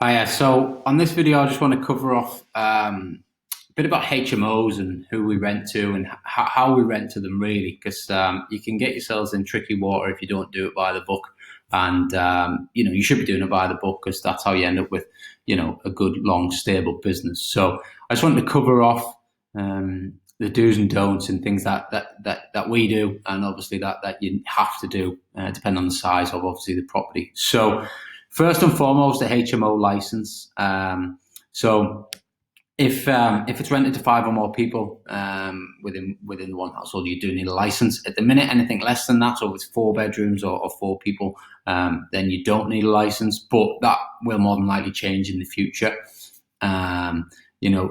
Hiya. So on this video, I just want to cover off a bit about HMOs and who we rent to and how we rent to them, really, because you can get yourselves in tricky water if you don't do it by the book. And you should be doing it by the book because that's how you end up with a good, long, stable business. So I just wanted to cover off the do's and don'ts and things that we do, and obviously that you have to do, depending on the size of obviously the property. So first and foremost, the HMO license. So if it's rented to five or more people within one household, you do need a license. At the minute, anything less than that, so if it's 4 bedrooms or four people, then you don't need a license. But that will more than likely change in the future.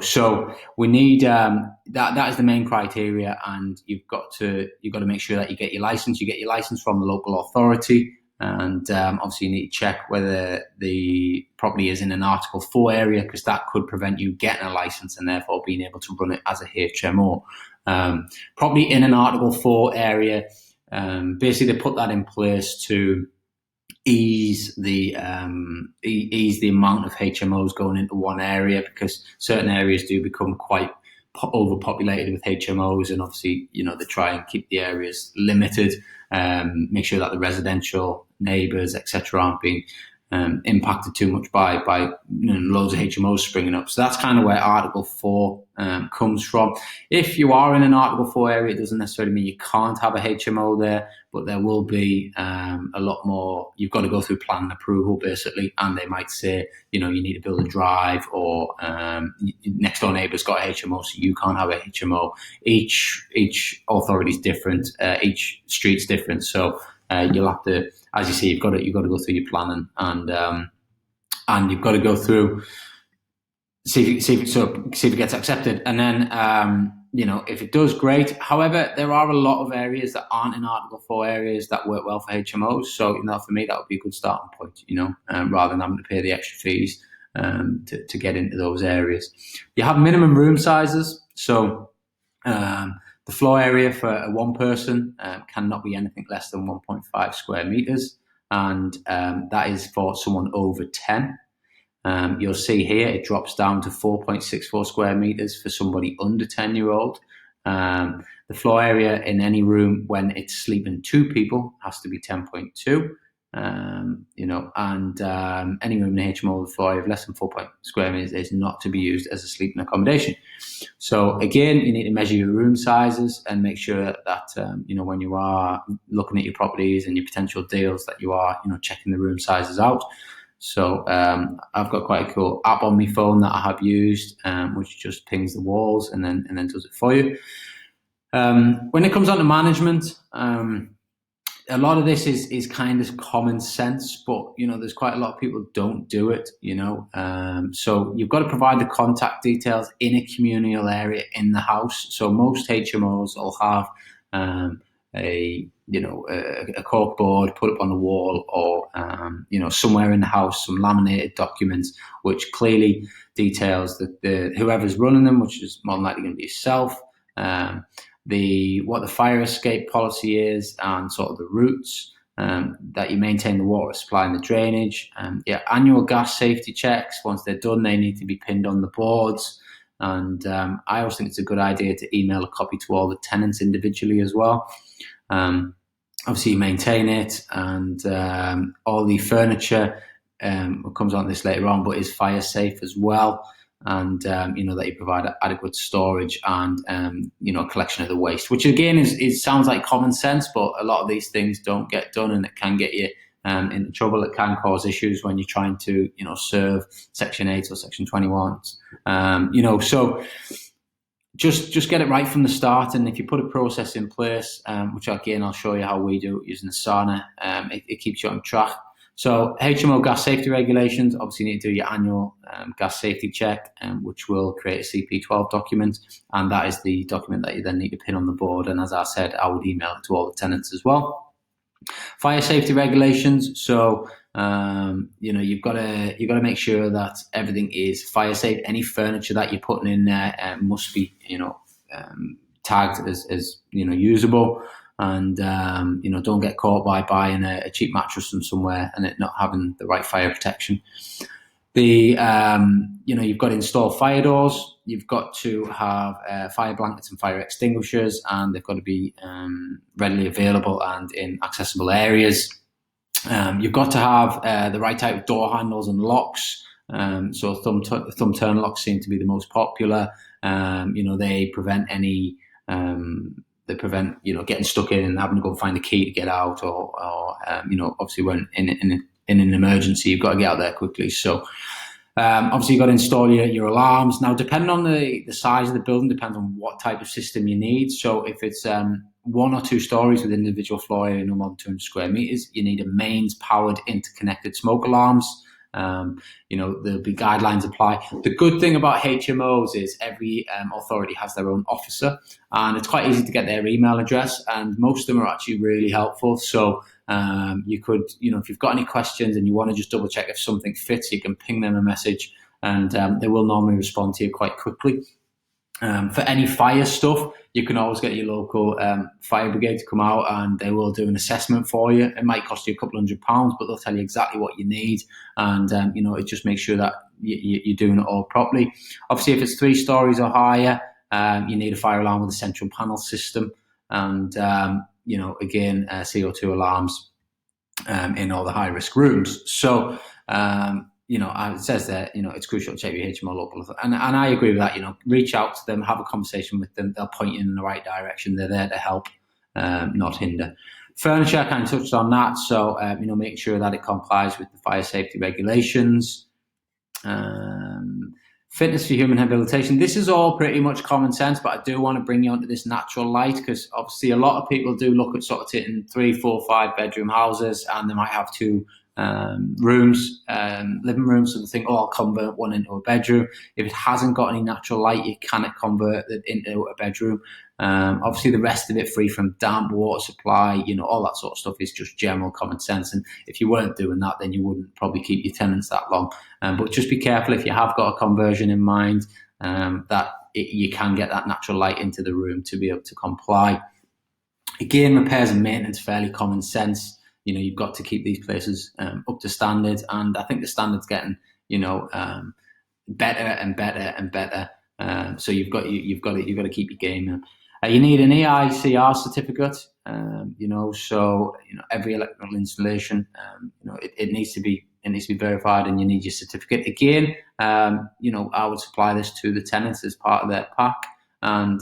So we need that is the main criteria, and you've got to make sure that you get your license. You get your license from the local authority. And obviously, you need to check whether the property is in an Article 4 area, because that could prevent you getting a license and therefore being able to run it as a HMO. Property in an Article 4 area, basically they put that in place to ease the amount of HMOs going into one area, because certain areas do become quite overpopulated with HMOs, and obviously they try and keep the areas limited, make sure that the residential neighbours etc. aren't being impacted too much by loads of HMOs springing up. So that's kind of where Article 4 comes from. If you are in an Article 4 area, it doesn't necessarily mean you can't have a HMO there, but there will be a lot more. You've got to go through planning approval basically, and they might say you need to build a drive, or next door neighbour's got a HMO, so you can't have a HMO. Each authority is different, each street's different, so you'll have to, as you see, you've got to go through your planning, and you've got to go through see if it gets accepted, and then if it does, great. However, there are a lot of areas that aren't in Article 4 areas that work well for HMOs. So for me, that would be a good starting point. Rather than having to pay the extra fees to get into those areas. You have minimum room sizes, so. The floor area for a one person cannot be anything less than 1.5 square meters, and that is for someone over 10. You'll see here it drops down to 4.64 square meters for somebody under 10-year-old. The floor area in any room when it's sleeping two people has to be 10.2. And any room in HMO with a floor area of less than 4 square meters is not to be used as a sleeping accommodation. So again, you need to measure your room sizes and make sure that when you are looking at your properties and your potential deals, that you are checking the room sizes out. So I've got quite a cool app on my phone that I have used, which just pings the walls and then does it for you. When it comes on to management, a lot of this is kind of common sense, but there's quite a lot of people who don't do it. So you've got to provide the contact details in a communal area in the house. So most HMOs will have a cork board put up on the wall, or somewhere in the house some laminated documents which clearly details that whoever's running them, which is more than likely going to be yourself, what the fire escape policy is, and sort of the routes, that you maintain the water supply and the drainage. Annual gas safety checks, once they're done, they need to be pinned on the boards. And I always think it's a good idea to email a copy to all the tenants individually as well. Obviously, you maintain it, and all the furniture, comes on this later on, but is fire safe as well. And that you provide adequate storage and collection of the waste, which again is sounds like common sense, but a lot of these things don't get done, and it can get you into trouble. It can cause issues when you're trying to serve Section 8 or Section 21s. So just get it right from the start, and if you put a process in place, which again I'll show you how we do it using the Asana, it keeps you on track. So HMO gas safety regulations, obviously you need to do your annual gas safety check, which will create a CP12 document, and that is the document that you then need to pin on the board. And as I said, I would email it to all the tenants as well. Fire safety regulations, so you've got to make sure that everything is fire safe. Any furniture that you're putting in there must be tagged as usable. And don't get caught by buying a cheap mattress from somewhere and it not having the right fire protection. You've got to install fire doors. You've got to have fire blankets and fire extinguishers, and they've got to be readily available and in accessible areas. You've got to have the right type of door handles and locks. So thumb turn locks seem to be the most popular. They prevent any getting stuck in and having to go find the key to get out, or obviously when in an emergency, you've got to get out there quickly. So obviously you've got to install your alarms. Now, depending on the size of the building, depends on what type of system you need. So if it's 1 or 2 stories with individual floor area, no more than 200 square meters, you need a mains powered interconnected smoke alarms. There'll be guidelines apply. The good thing about HMOs is every authority has their own officer, and it's quite easy to get their email address, and most of them are actually really helpful. So you could, if you've got any questions and you want to just double check if something fits, you can ping them a message, and they will normally respond to you quite quickly. For any fire stuff, you can always get your local fire brigade to come out, and they will do an assessment for you. It might cost you a couple £100, but they'll tell you exactly what you need, and it just makes sure that you're doing it all properly. Obviously, if it's 3 stories or higher, you need a fire alarm with a central panel system, and again, CO2 alarms in all the high risk rooms. So it says that, it's crucial to check your HMO local. And I agree with that. Reach out to them, have a conversation with them. They'll point you in the right direction. They're there to help, not hinder. Furniture, I kind of touched on that. So, make sure that it complies with the fire safety regulations. Fitness for human habilitation. This is all pretty much common sense, but I do want to bring you onto this natural light, because obviously a lot of people do look at sort of taking 3, 4, 5 bedroom houses, and they might have 2 rooms, living rooms, so they think, I'll convert one into a bedroom. If it hasn't got any natural light, you cannot convert it into a bedroom. Obviously the rest of it free from damp, water supply, all that sort of stuff is just general common sense, and if you weren't doing that, then you wouldn't probably keep your tenants that long. But just be careful if you have got a conversion in mind, you can get that natural light into the room to be able to comply. Again, repairs and maintenance, fairly common sense. You've got to keep these places up to standard, and I think the standard's getting, better and better and better. So you've got to keep your game in. You need an EICR certificate. So every electrical installation, it needs to be verified, and you need your certificate. Again, I would supply this to the tenants as part of their pack, and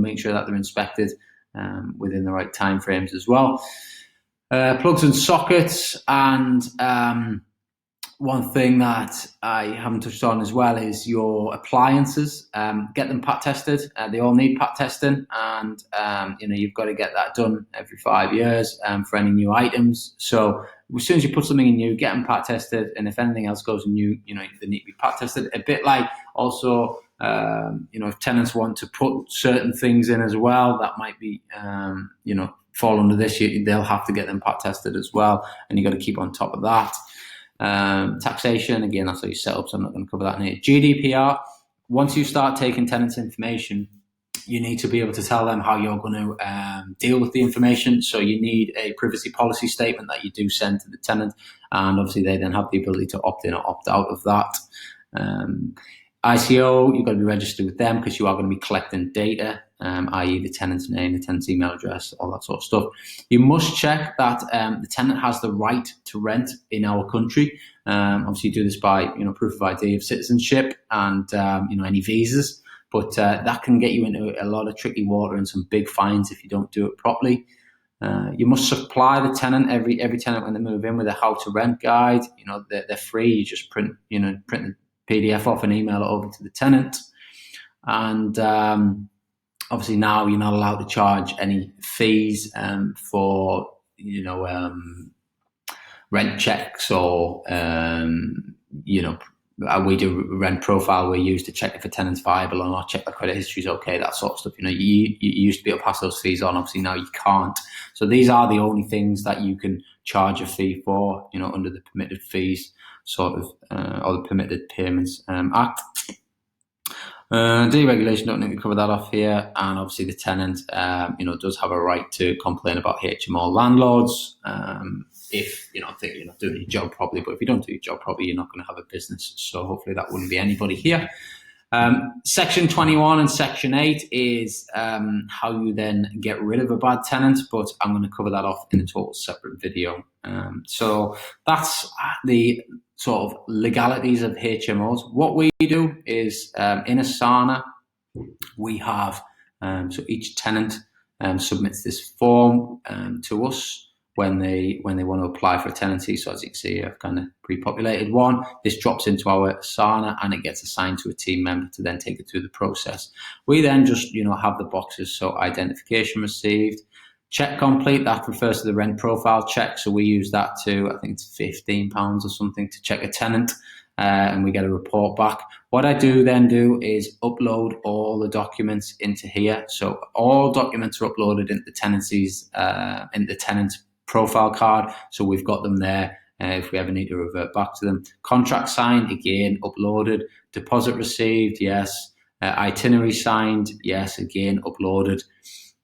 make sure that they're inspected within the right timeframes as well. Plugs and sockets, and one thing that I haven't touched on as well is your appliances. Get them pat tested. They all need pat testing, and you've got to get that done every 5 years for any new items. So as soon as you put something in new, get them pat tested, and if anything else goes in new, they need to be pat tested. A bit like also, if tenants want to put certain things in as well, that might be, fall under this, they'll have to get them pat tested as well, and you've got to keep on top of that. Taxation, again, that's how you set up, so I'm not going to cover that in here. GDPR, once you start taking tenants' information, you need to be able to tell them how you're going to deal with the information. So you need a privacy policy statement that you do send to the tenant, and obviously they then have the ability to opt in or opt out of that. ICO, you've got to be registered with them, because you are going to be collecting data, i.e. the tenant's name, the tenant's email address, all that sort of stuff. You must check that the tenant has the right to rent in our country. Obviously you do this by proof of ID of citizenship and any visas, but that can get you into a lot of tricky water and some big fines if you don't do it properly. You must supply the tenant, every tenant when they move in, with a how to rent guide. They're free. You just print the PDF off and email it over to the tenant. And obviously now you're not allowed to charge any fees for rent checks, or we do rent profile we use to check if a tenant's viable or not, check the credit history is okay, that sort of stuff. You used to be able to pass those fees on. Obviously now you can't. So these are the only things that you can charge a fee for, under the permitted fees or the Permitted Payments Act. Deregulation, don't need to cover that off here. And obviously the tenant, does have a right to complain about HMO landlords. if you're not doing your job properly. But if you don't do your job properly, you're not going to have a business. So hopefully that wouldn't be anybody here. Section 21 and Section 8 is how you then get rid of a bad tenant, but I'm going to cover that off in a total separate video. So that's the sort of legalities of HMOs. What we do is in Asana, we have, so each tenant submits this form to us when they want to apply for a tenancy. So as you can see, I've kind of pre-populated one. This drops into our Asana and it gets assigned to a team member to then take it through the process. We then just have the boxes. So identification received, check complete. That refers to the rent profile check. So we use that to, I think it's £15 or something, to check a tenant. And we get a report back. What I then do is upload all the documents into here. So all documents are uploaded into the tenancies, in the tenant profile card. So we've got them there if we ever need to revert back to them. Contract signed, again, uploaded. Deposit received, yes. Itinerary signed, yes, again, uploaded.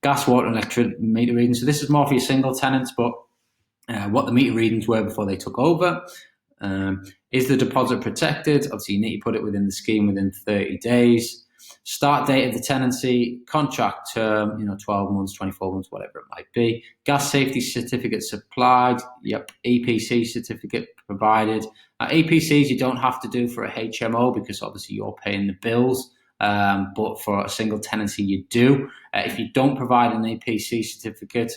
Gas, water, and electric meter readings. So this is more for your single tenants, but what the meter readings were before they took over. Is the deposit protected? Obviously, you need to put it within the scheme within 30 days. Start date of the tenancy, contract term, 12 months, 24 months, whatever it might be. Gas safety certificate supplied. Yep. EPC certificate provided. EPCs you don't have to do for a HMO because obviously you're paying the bills. But for a single tenancy, you do. If you don't provide an EPC certificate,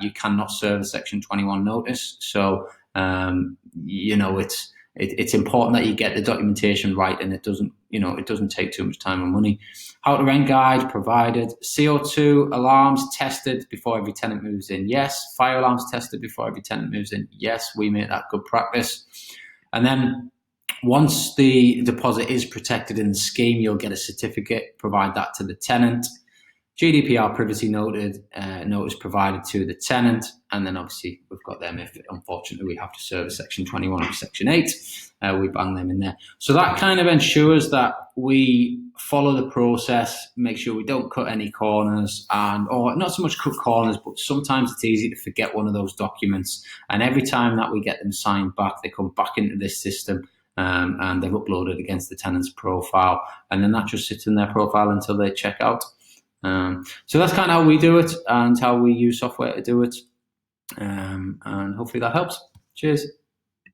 you cannot serve a Section 21 notice. So, it's important that you get the documentation right, and it doesn't take too much time and money. How to rent guide provided. CO2 alarms tested before every tenant moves in. Yes. Fire alarms tested before every tenant moves in. Yes, we make that good practice. And then once the deposit is protected in the scheme, you'll get a certificate. Provide that to the tenant. GDPR privacy notice provided to the tenant, and then obviously we've got them if unfortunately we have to serve a Section 21 or Section 8, we bang them in there. So that kind of ensures that we follow the process, make sure we don't cut any corners, or not so much cut corners, but sometimes it's easy to forget one of those documents, and every time that we get them signed back, they come back into this system. And they're uploaded against the tenant's profile, and then that just sits in their profile until they check out. So that's kind of how we do it and how we use software to do it. And hopefully that helps. Cheers.